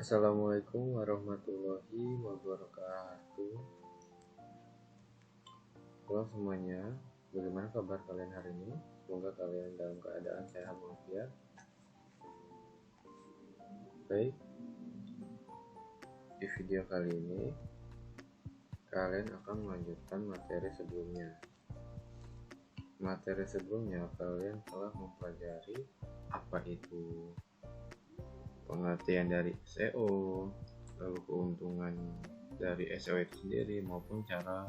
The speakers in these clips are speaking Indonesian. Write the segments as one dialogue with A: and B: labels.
A: Assalamualaikum warahmatullahi wabarakatuh. Halo semuanya, bagaimana kabar kalian hari ini? Semoga kalian dalam keadaan sehat walafiat. Baik, di video kali ini kalian akan melanjutkan materi sebelumnya. Materi sebelumnya kalian telah mempelajari apa itu pengertian dari SEO, lalu keuntungan dari SEO itu sendiri maupun cara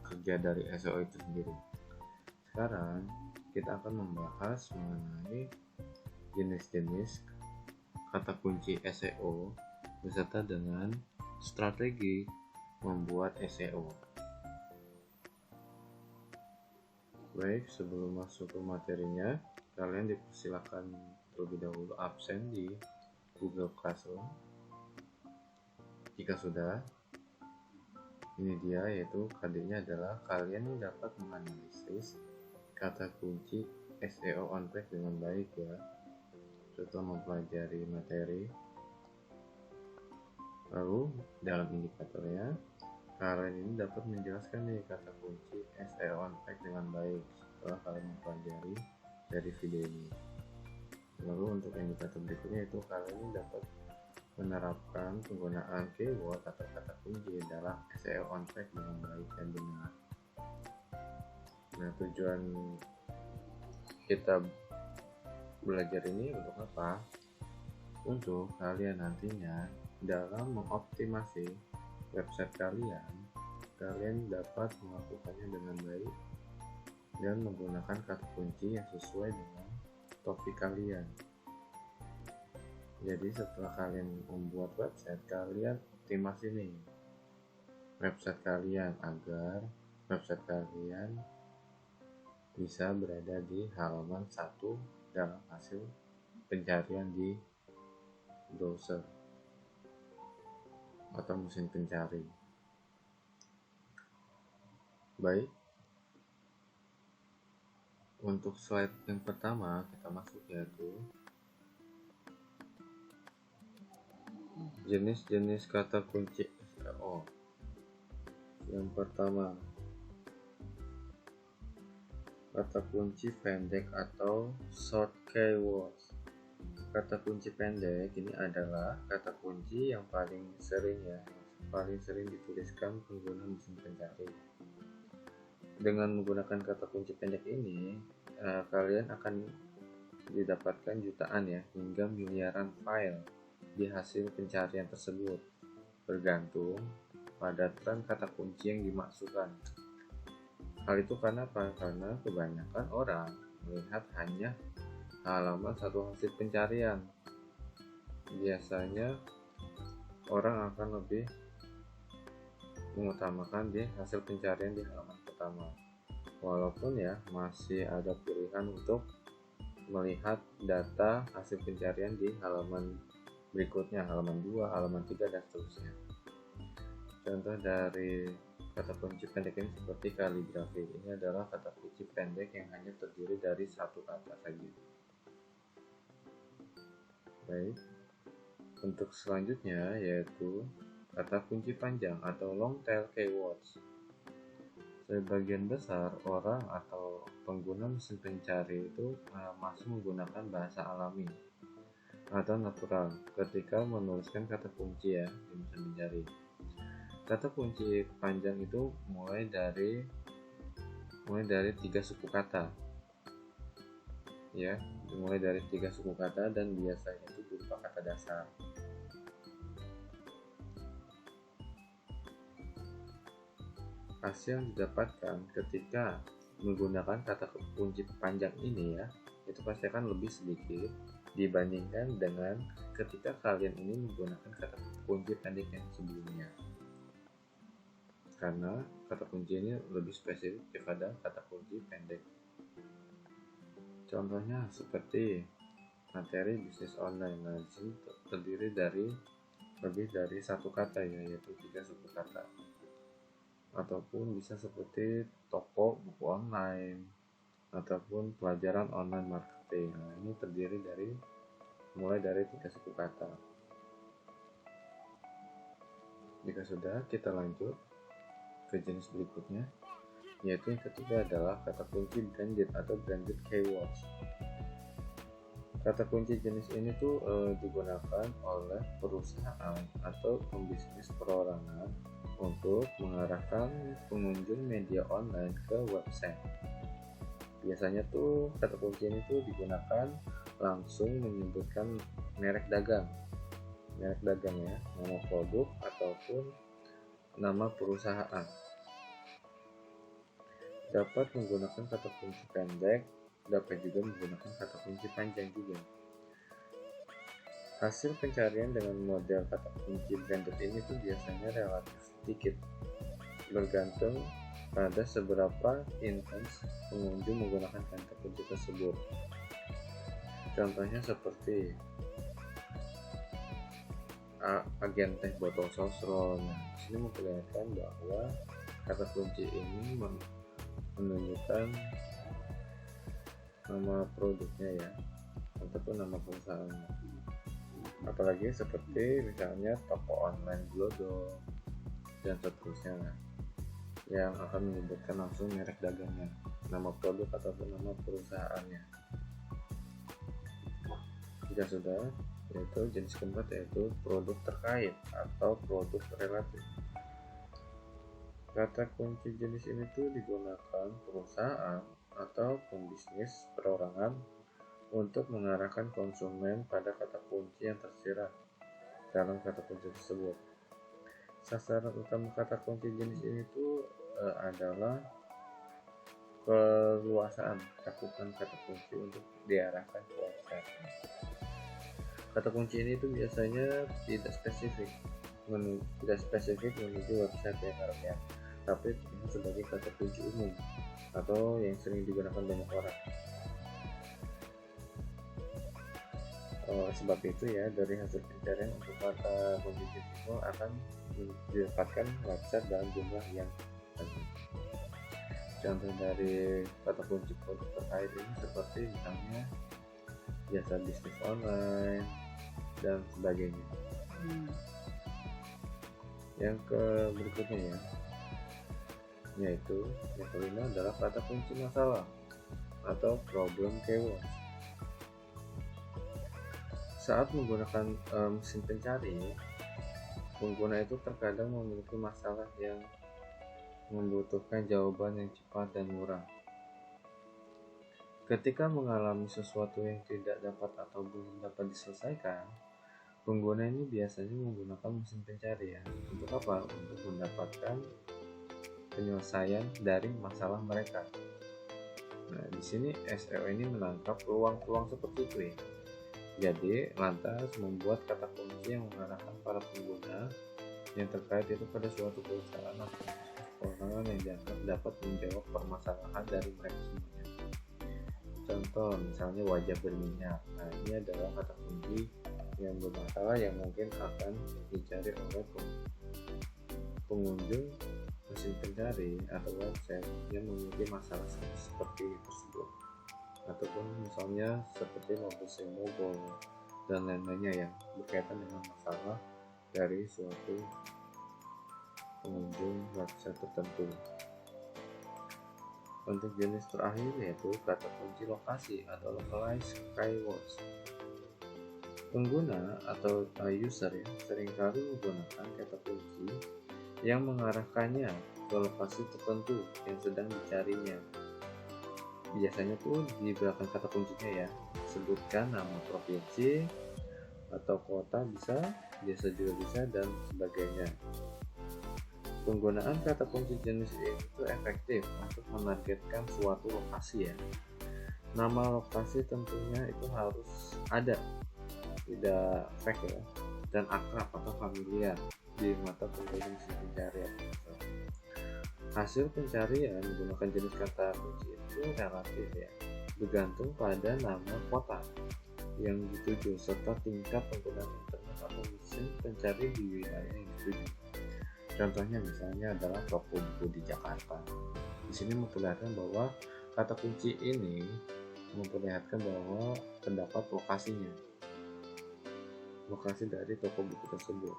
A: kerja dari SEO itu sendiri. Sekarang kita akan membahas mengenai jenis-jenis kata kunci SEO beserta dengan strategi membuat SEO. Baik, sebelum masuk ke materinya, kalian dipersilakan terlebih dahulu absen di Google Classroom. Jika sudah, ini dia, yaitu KD-nya adalah kalian dapat menganalisis kata kunci SEO on page dengan baik ya, setelah mempelajari materi. Lalu dalam indikatornya, kalian ini dapat menjelaskan nih kata kunci SEO on page dengan baik setelah kalian mempelajari dari video ini. Lalu untuk indikator berikutnya itu kalian dapat menerapkan penggunaan keyword atau kata kunci dalam SEO on page dengan baik dan benar. Nah, tujuan kita belajar ini untuk apa? Untuk kalian nantinya dalam mengoptimasi website kalian dapat melakukannya dengan baik dan menggunakan kata kunci yang sesuai dengan topik kalian. Jadi setelah kalian membuat website, kalian optimasi nih website kalian agar website kalian bisa berada di halaman 1 dalam hasil pencarian di browser atau mesin pencari. Baik, untuk slide yang pertama kita masuk yaitu jenis-jenis kata kunci SEO. Yang pertama, kata kunci pendek atau short keywords. Kata kunci pendek ini adalah kata kunci yang paling sering dituliskan pengguna mesin pencari. Dengan menggunakan kata kunci pendek ini, kalian akan didapatkan jutaan ya hingga miliaran file di hasil pencarian tersebut, bergantung pada tren kata kunci yang dimasukkan. Hal itu karena apa? Karena kebanyakan orang melihat hanya halaman satu hasil pencarian. Biasanya orang akan lebih mengutamakan di hasil pencarian di halaman pertama. Walaupun ya masih ada pilihan untuk melihat data hasil pencarian di halaman berikutnya, halaman 2, halaman 3 dan seterusnya. Contoh dari kata kunci pendek ini seperti kaligrafi. Ini adalah kata kunci pendek yang hanya terdiri dari satu kata saja. Baik, untuk selanjutnya yaitu kata kunci panjang atau long tail keywords. Sebagian besar orang atau pengguna mesin pencari itu masih menggunakan bahasa alami atau natural ketika menuliskan kata kunci ya di mesin pencari. Kata kunci panjang itu mulai dari 3 suku kata. Ya, mulai dari 3 suku kata dan biasanya itu berupa kata dasar. Hasil yang didapatkan ketika menggunakan kata kunci panjang ini ya, itu pasti akan lebih sedikit dibandingkan dengan ketika kalian ini menggunakan kata kunci pendek yang sebelumnya. Karena kata kunci ini lebih spesifik daripada kata kunci pendek. Contohnya seperti materi bisnis online, nah disini terdiri dari lebih dari satu kata ya, yaitu 3 suku kata. Ataupun bisa seperti toko buku online ataupun pelajaran online marketing. Nah, ini terdiri dari mulai dari 3 suku kata. Jika sudah, kita lanjut ke jenis berikutnya, yaitu yang ketiga adalah kata kunci branded atau branded keywords. Kata kunci jenis ini tuh digunakan oleh perusahaan atau pembisnis perorangan untuk mengarahkan pengunjung media online ke website. Biasanya tuh kata kunci ini tuh digunakan langsung menyebutkan merek dagang ya, nama produk ataupun nama perusahaan. Dapat menggunakan kata kunci pendek, dapat juga menggunakan kata kunci panjang juga. Hasil pencarian dengan model kata kunci branded ini tuh biasanya relatif sedikit, bergantung pada seberapa intens pengunjung menggunakan kata kunci tersebut. Contohnya seperti agen teh botol sosro. Nah, disini memperlihatkan bahwa kata kunci ini menunjukkan nama produknya ya, ataupun nama perusahaannya. Apalagi seperti misalnya toko online Glodok dan seterusnya, yang akan menyebutkan langsung merek dagangnya, nama produk ataupun nama perusahaannya. Jika sudah, yaitu jenis keempat yaitu produk terkait atau produk relatif. Kata kunci jenis ini tuh digunakan perusahaan atau pembisnis perorangan untuk mengarahkan konsumen pada kata kunci yang tersirat dalam kata kunci tersebut. Sasaran utama kata kunci jenis ini tuh adalah keluasan cakupan kata kunci untuk diarahkan ke website. Kata kunci ini tuh biasanya tidak spesifik menuju website ya, tapi sebagai kata kunci umum atau yang sering digunakan banyak orang. Sebab itu ya, dari hasil pencarian untuk kata kunci itu akan didapatkan website dalam jumlah yang banyak. Contoh dari kata kunci produk terkait ini seperti misalnya jasa bisnis online dan sebagainya. Yang berikutnya ya, yaitu yang kelima adalah kata kunci masalah atau problem keywords. Saat menggunakan mesin pencari, pengguna itu terkadang memiliki masalah yang membutuhkan jawaban yang cepat dan murah. Ketika mengalami sesuatu yang tidak dapat atau belum dapat diselesaikan, pengguna ini biasanya menggunakan mesin pencari ya. Untuk apa? Untuk mendapatkan penyelesaian dari masalah mereka. Nah, di sini SEO ini menangkap peluang-peluang seperti itu ya. Jadi, lantas membuat kata kunci yang mengarahkan para pengguna yang terkait itu pada suatu perusahaan atau perorangan yang dianggap dapat menjawab permasalahan dari mereka semuanya. Contoh, misalnya wajah berminyak. Nah, ini adalah kata kunci yang bermasalah yang mungkin akan dicari oleh pengunjung mesin pencari atau website yang memiliki masalah seperti tersebut, ataupun misalnya seperti mobil mogok dan lain-lainnya yang berkaitan dengan masalah dari suatu pengunjung website tertentu. Untuk jenis terakhir yaitu kata kunci lokasi atau localized keywords. Pengguna atau user ya seringkali menggunakan kata kunci yang mengarahkannya ke lokasi tertentu yang sedang dicarinya. Biasanya tuh di belakang kata kuncinya ya, sebutkan nama provinsi atau kota bisa, biasa juga bisa, dan sebagainya. Penggunaan kata kunci jenis ini itu efektif untuk menargetkan suatu lokasi ya. Nama lokasi tentunya itu harus ada, tidak fake ya, dan akrab atau familiar di mata pengguna mesin pencarian. Hasil pencarian menggunakan jenis kata kunci itu relatif ya, bergantung pada nama kota yang dituju serta tingkat penggunaan internet atau mesin pencari di wilayah yang dituju. Contohnya misalnya adalah toko buku di Jakarta. Di sini memperlihatkan bahwa kata kunci ini memperlihatkan bahwa terdapat lokasi dari toko buku tersebut.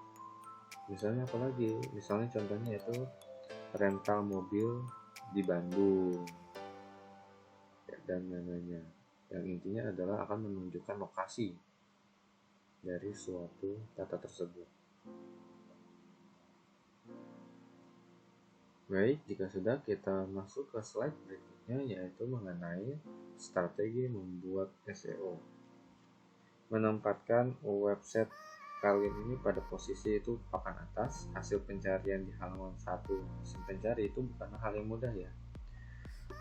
A: Misalnya apa lagi? Misalnya contohnya itu rental mobil di Bandung dan lain-lainnya. Yang intinya adalah akan menunjukkan lokasi dari suatu kata tersebut. Baik, jika sudah, kita masuk ke slide berikutnya, yaitu mengenai strategi membuat SEO. Menempatkan website kalian ini pada posisi itu papan atas, hasil pencarian di halaman 1 mesin pencari itu bukanlah hal yang mudah ya.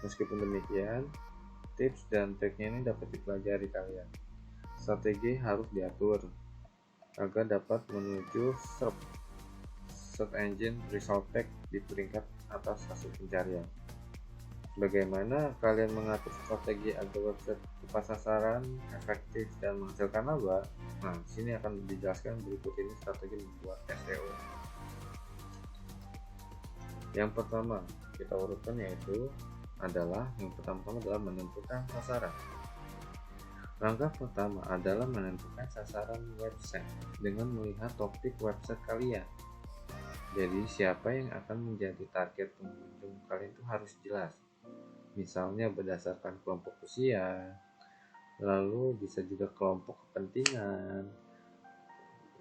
A: Meskipun demikian, tips dan triknya ini dapat dipelajari kalian. Strategi harus diatur agar dapat menuju search engine result tag di peringkat atas hasil pencarian. Bagaimana kalian mengatur strategi agar website tepat sasaran, efektif, dan menghasilkan laba? Nah, sini akan dijelaskan berikut ini strategi membuat SEO. Yang pertama, kita urutkan yaitu yang pertama adalah menentukan sasaran. Langkah pertama adalah menentukan sasaran website dengan melihat topik website kalian. Jadi siapa yang akan menjadi target pengunjung kalian itu harus jelas. Misalnya berdasarkan kelompok usia, lalu bisa juga kelompok kepentingan,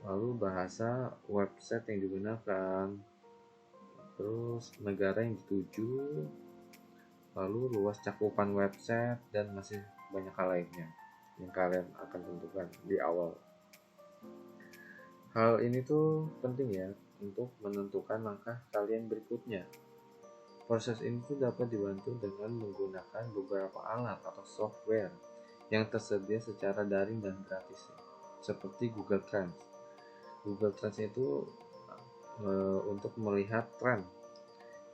A: lalu bahasa website yang digunakan, terus negara yang dituju, lalu luas cakupan website, dan masih banyak hal lainnya yang kalian akan tentukan di awal. Hal ini tuh penting ya untuk menentukan langkah kalian berikutnya. Proses ini tuh dapat dibantu dengan menggunakan beberapa alat atau software yang tersedia secara daring dan gratis, seperti Google Trends. Google Trends itu untuk melihat tren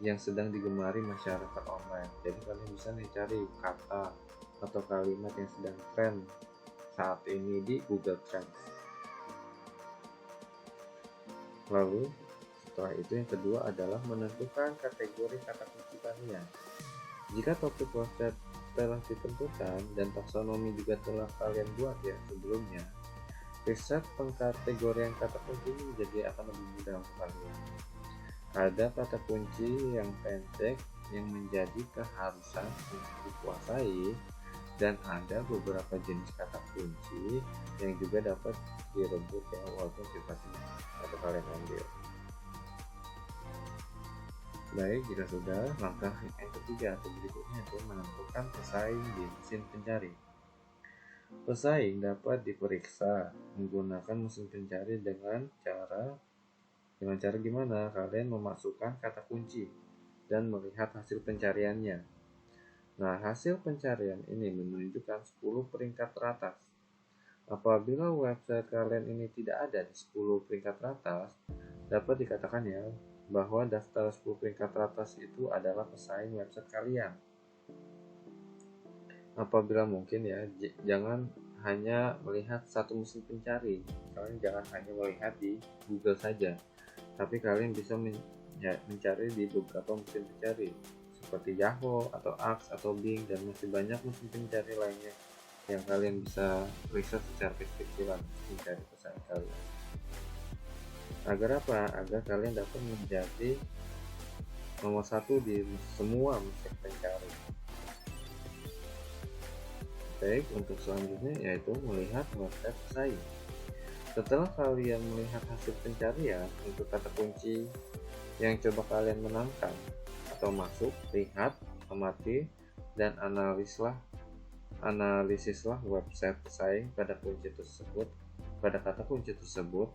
A: yang sedang digemari masyarakat online. Jadi kalian bisa nih cari kata atau kalimat yang sedang tren saat ini di Google Trends. Lalu setelah itu yang kedua adalah menentukan kategori kata kunci kalian. Jika topik website telah ditentukan dan taksonomi juga telah kalian buat ya sebelumnya, riset pengkategorian kata kunci ini menjadi akan lebih mudah untuk kalian. Ada kata kunci yang pendek yang menjadi keharusan untuk dikuasai, dan ada beberapa jenis kata kunci yang juga dapat direbut ya walaupun sifatnya atau kalian ambil. Baik, jika sudah, langkah yang ketiga atau berikutnya itu menentukan pesaing di mesin pencari. Pesaing dapat diperiksa menggunakan mesin pencari dengan cara gimana? Kalian memasukkan kata kunci dan melihat hasil pencariannya. Nah, hasil pencarian ini menunjukkan 10 peringkat teratas. Apabila website kalian ini tidak ada di 10 peringkat teratas, dapat dikatakan ya bahwa daftar 10 peringkat teratas itu adalah pesaing website kalian. Apabila mungkin ya, jangan hanya melihat satu mesin pencari. Kalian jangan hanya melihat di Google saja, tapi kalian bisa mencari di beberapa mesin pencari seperti Yahoo atau Axe atau Bing, dan masih banyak mesin pencari lainnya yang kalian bisa riset secara kecil-kecilan mencari pesaing kalian. Agar apa? Agar kalian dapat menjadi nomor satu di semua mesin pencari. Baik, untuk selanjutnya yaitu melihat website pesaing. Setelah kalian melihat hasil pencarian untuk kata kunci yang coba kalian menangkan atau masuk, lihat, amati, dan analisislah website pesaing pada kata kunci tersebut.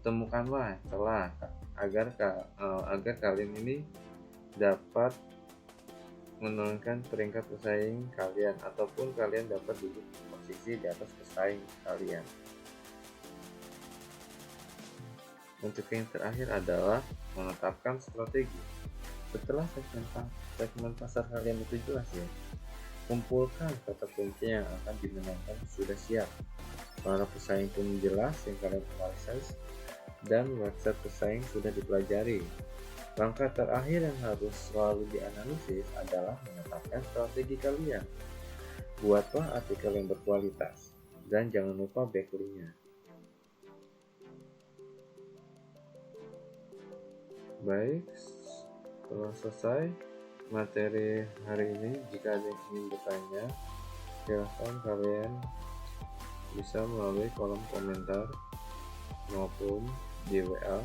A: Temukanlah celah agar kalian ini dapat menurunkan peringkat pesaing kalian, ataupun kalian dapat duduk di posisi di atas pesaing kalian. Untuk yang terakhir adalah menetapkan strategi. Setelah segmen pasar kalian itu jelas ya, kumpulkan kata kunci yang akan dimenangkan sudah siap. Para pesaing pun jelas yang kalian analisis, dan website pesaing sudah dipelajari. Langkah terakhir yang harus selalu dianalisis adalah menetapkan strategi kalian. Buatlah artikel yang berkualitas, dan jangan lupa backlink-nya. Baik, setelah selesai materi hari ini, jika ada yang ingin bertanya, silahkan kalian bisa melalui kolom komentar maupun di WA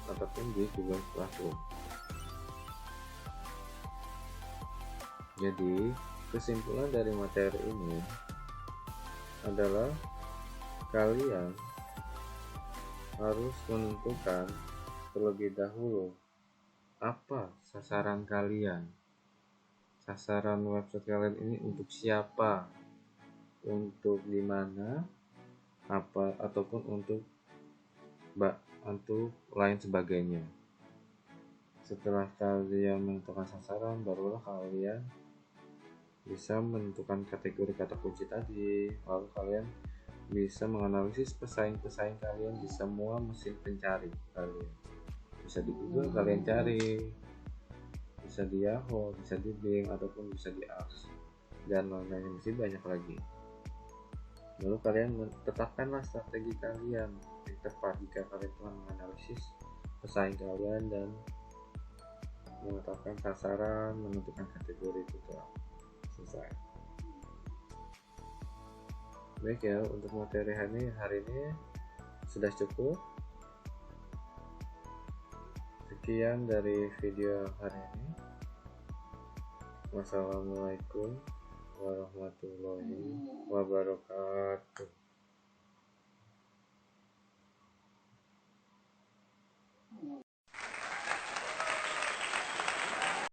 A: ataupun di Google Classroom. Jadi, kesimpulan dari materi ini adalah kalian harus menentukan terlebih dahulu apa sasaran kalian. Sasaran website kalian ini untuk siapa, untuk di mana, apa, ataupun untuk lain sebagainya. Setelah kalian menentukan sasaran, barulah kalian bisa menentukan kategori kata kunci tadi. Lalu kalian bisa menganalisis pesaing-pesaing kalian di semua mesin pencari kalian. Bisa di Google kalian cari, bisa di Yahoo, bisa di Bing, ataupun bisa di Ask, dan lain-lain masih banyak lagi. Lalu kalian tetapkanlah strategi kalian yang tepat jika kalian telah menganalisis pesaing kalian dan menetapkan sasaran, menentukan kategori itu telah selesai. Baik ya, untuk materi hari ini sudah cukup. Sekian dari video hari ini. Wassalamualaikum warahmatullahi wabarakatuh.